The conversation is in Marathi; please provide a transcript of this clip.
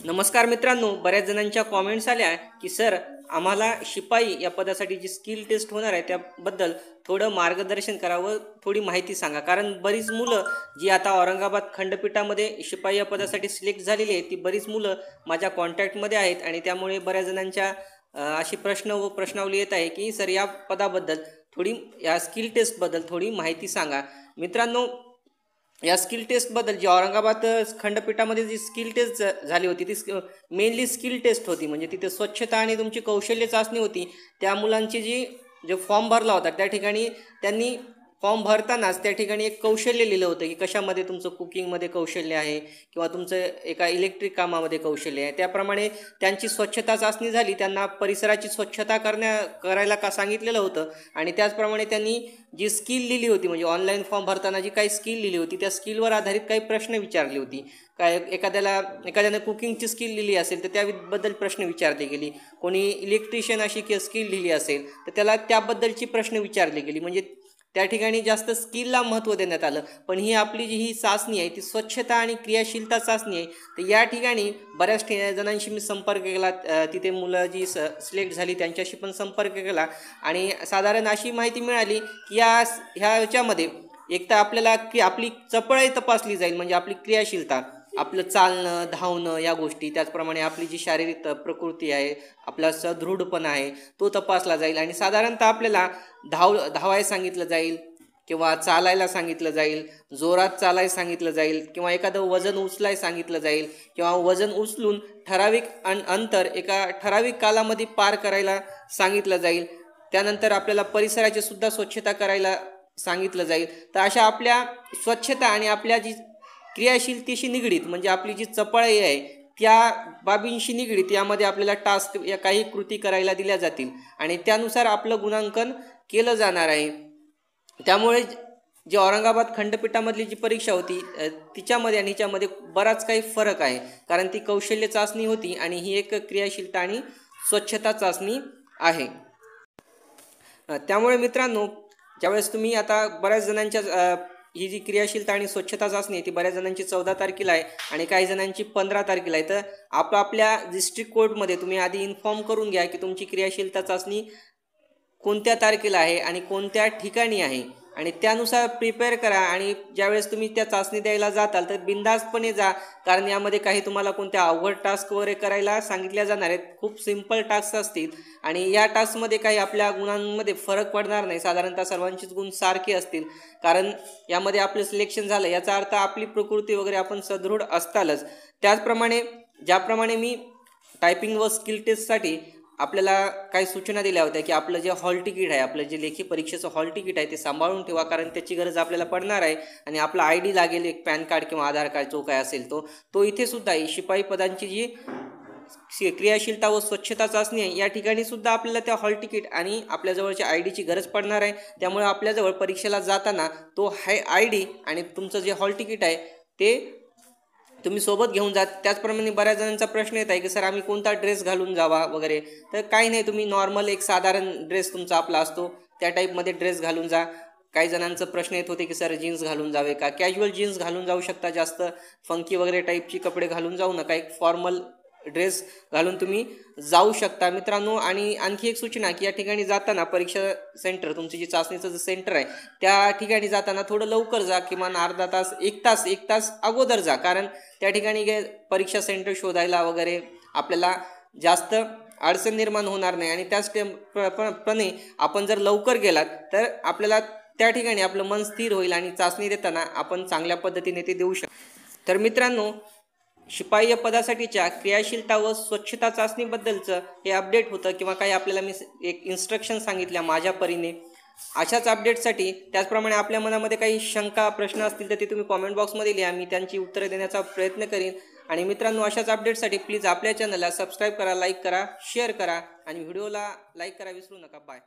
नमस्कार मित्रांनो, बऱ्याच जणांच्या कॉमेंट्स आल्या की सर आम्हाला शिपाई या पदासाठी जी स्किल टेस्ट होणार आहे त्याबद्दल थोडं मार्गदर्शन करावं, थोडी माहिती सांगा. कारण बरीच मुलं जी आता औरंगाबाद खंडपीठामध्ये शिपाई या पदासाठी सिलेक्ट झालेली आहेत ती बरीच मुलं माझ्या कॉन्टॅक्टमध्ये आहेत आणि त्यामुळे बऱ्याच जणांच्या अशी प्रश्न व प्रश्नावली येत आहे की सर या पदाबद्दल थोडी या स्किल टेस्टबद्दल थोडी माहिती सांगा. मित्रांनो, या स्किल टेस्टबद्दल जी औरंगाबाद खंडपीठामध्ये जी स्किल टेस्ट झाली होती ती मेनली स्किल टेस्ट होती. म्हणजे तिथे स्वच्छता आणि तुमची कौशल्य चाचणी होती. त्या मुलांची जो फॉर्म भरला होता त्या ठिकाणी त्यांनी फॉर्म भरतानाच त्या ठिकाणी एक कौशल्य लिहिलं होतं की कशामध्ये तुमचं कुकिंगमध्ये कौशल्य आहे किंवा तुमचं एका इलेक्ट्रिक कामामध्ये कौशल्य आहे. त्याप्रमाणे त्यांची स्वच्छता चाचणी झाली, त्यांना परिसराची स्वच्छता करायला का सांगितलेलं होतं आणि त्याचप्रमाणे त्यांनी जी स्किल लिहिली होती म्हणजे ऑनलाईन फॉर्म भरताना जी काही स्किल लिहिली होती त्या स्किलवर आधारित काही प्रश्न विचारली होती. काय एखाद्याने कुकिंगची स्किल लिहिली असेल तर त्याबद्दल प्रश्न विचारली गेली, कोणी इलेक्ट्रिशियन अशी स्किल लिहिली असेल तर त्याला त्याबद्दलची प्रश्न विचारली गेली. म्हणजे त्या ठिकाणी जास्त स्किलला महत्त्व देण्यात आलं. पण ही आपली जी ही चाचणी आहे ती स्वच्छता आणि क्रियाशीलता चाचणी आहे. तर या ठिकाणी बऱ्याच जणांशी मी संपर्क केला, तिथे मुलं जी सिलेक्ट झाली त्यांच्याशी पण संपर्क केला आणि साधारण अशी माहिती मिळाली की ह्याच्यामध्ये एक तर आपल्याला आपली चपळाई तपासली जाईल, म्हणजे आपली क्रियाशीलता, आपलं चालणं धावणं या गोष्टी, त्याचप्रमाणे आपली जी शारीरिक प्रकृती आहे, आपला सदृढपणा आहे तो तपासला जाईल आणि साधारणतः आपल्याला धावायला सांगितलं जाईल किंवा चालायला सांगितलं जाईल, जोरात चालायला सांगितलं जाईल किंवा एखादं वजन उचलायला सांगितलं जाईल किंवा वजन उचलून ठराविक अंतर एका ठराविक कालामध्ये पार करायला सांगितलं जाईल. त्यानंतर आपल्याला परिसराची सुद्धा स्वच्छता करायला सांगितलं जाईल. तर अशा आपल्या स्वच्छता आणि आपल्या जी क्रियाशीलतेशी निगडीत म्हणजे आपली जी चपळाई आहे त्या बाबींशी निगडीत यामध्ये आपल्याला टास्क या काही कृती करायला दिल्या जातील आणि त्यानुसार आपलं गुणांकन केलं जाणार आहे. त्यामुळे जी औरंगाबाद खंडपीठामधली जी परीक्षा होती तिच्यामध्ये आणि हिच्यामध्ये बराच काही फरक आहे. कारण ती कौशल्य चाचणी होती आणि ही एक क्रियाशीलता आणि स्वच्छता चाचणी आहे. त्यामुळे मित्रांनो, ज्यावेळेस तुम्ही आता बऱ्याच जणांच्या ही जी क्रियाशीलता आणि स्वच्छता चाचणी आहे ती बऱ्याच जणांची 14 तारखेला आहे आणि काही जणांची 15 तारखेला आहे. तर आपल्या डिस्ट्रिक्ट कोर्टमध्ये तुम्ही आधी इन्फॉर्म करून घ्या की तुमची क्रियाशीलता चाचणी कोणत्या तारखेला आहे आणि कोणत्या ठिकाणी आहे आणि त्यानुसार प्रिपेअर करा. आणि ज्यावेळेस तुम्ही त्या चाचणी द्यायला जाताल तर बिनधास्तपणे जा, कारण यामध्ये काही तुम्हाला कोणत्या अवघड टास्क वगैरे करायला सांगितल्या जाणार आहेत. खूप सिंपल टास्क असतील आणि या टास्कमध्ये काही आपल्या गुणांमध्ये फरक पडणार नाही. साधारणतः सर्वांचेच गुण सारखे असतील, कारण यामध्ये आपलं सिलेक्शन झालं याचा अर्थ आपली प्रकृती वगैरे आपण सदृढ असतालच. त्याचप्रमाणे ज्याप्रमाणे मी टायपिंग व स्किल टेस्टसाठी आपल्याला काही सूचना दिल्या होत्या की आपलं जे हॉल तिकीट आहे, आपलं जे लेखी परीक्षेचं हॉल तिकीट आहे ते सांभाळून ठेवा, कारण त्याची गरज आपल्याला पडणार आहे. आणि आपला ID लागेल, एक पॅन कार्ड किंवा आधार कार्ड जो काय असेल तो इथे सुद्धा आहे. शिपाई पदांची जी क्रियाशीलता व स्वच्छता चाचणी आहे या ठिकाणी सुद्धा आपल्याला त्या हॉल तिकीट आणि आपल्याजवळच्या ID ची गरज पडणार आहे. त्यामुळे आपल्याजवळ परीक्षेला जाताना तो ID आणि तुमचं जे हॉल तिकीट आहे ते तुम्ही सोबत घेऊन जा. त्याचप्रमाणे बऱ्याच जणांचा प्रश्न येत आहे की सर आम्ही कोणता ड्रेस घालून जावा वगैरे. तर काही नाही, तुम्ही नॉर्मल एक साधारण ड्रेस तुमचा आपला असतो त्या टाईपमध्ये ड्रेस घालून जा. काही जणांचं प्रश्न येत होते की सर जीन्स घालून जावे का, कॅज्युअल जीन्स घालून जाऊ शकता, जास्त फंकी वगैरे टाईपची कपडे घालून जाऊ नका, एक फॉर्मल ड्रेस घालून तुम्ही जाऊ शकता मित्रांनो. आणि आणखी एक सूचना की या ठिकाणी जाताना परीक्षा सेंटर, तुमची जी चाचणीचं जे सेंटर आहे त्या ठिकाणी जाताना थोडं लवकर जा, किमान अर्धा तास एक तास अगोदर जा, कारण त्या ठिकाणी परीक्षा सेंटर शोधायला वगैरे आपल्याला जास्त अडचण निर्माण होणार नाही. आणि त्याचप्रमाणे आपण जर लवकर गेलात तर आपल्याला त्या ठिकाणी आपलं मन स्थिर होईल आणि चाचणी देताना आपण चांगल्या पद्धतीने ते देऊ शकतो. तर मित्रांनो, शिपाई या पदासाठीच्या क्रियाशीलता व स्वच्छता चाचणीबद्दलचं हे अपडेट होतं किंवा काही आपल्याला मी एक इन्स्ट्रक्शन सांगितल्या माझ्या परीने. अशाच अपडेटसाठी त्याचप्रमाणे आपल्या मनामध्ये काही शंका प्रश्न असतील तर ते तुम्ही कॉमेंट बॉक्समध्ये लिहा, मी त्यांची उत्तरं देण्याचा प्रयत्न करीन. आणि मित्रांनो, अशाच अपडेटसाठी प्लीज आपल्या चॅनलला सबस्क्राईब करा, लाईक करा, शेअर करा आणि व्हिडिओला लाईक करा विसरू नका. बाय.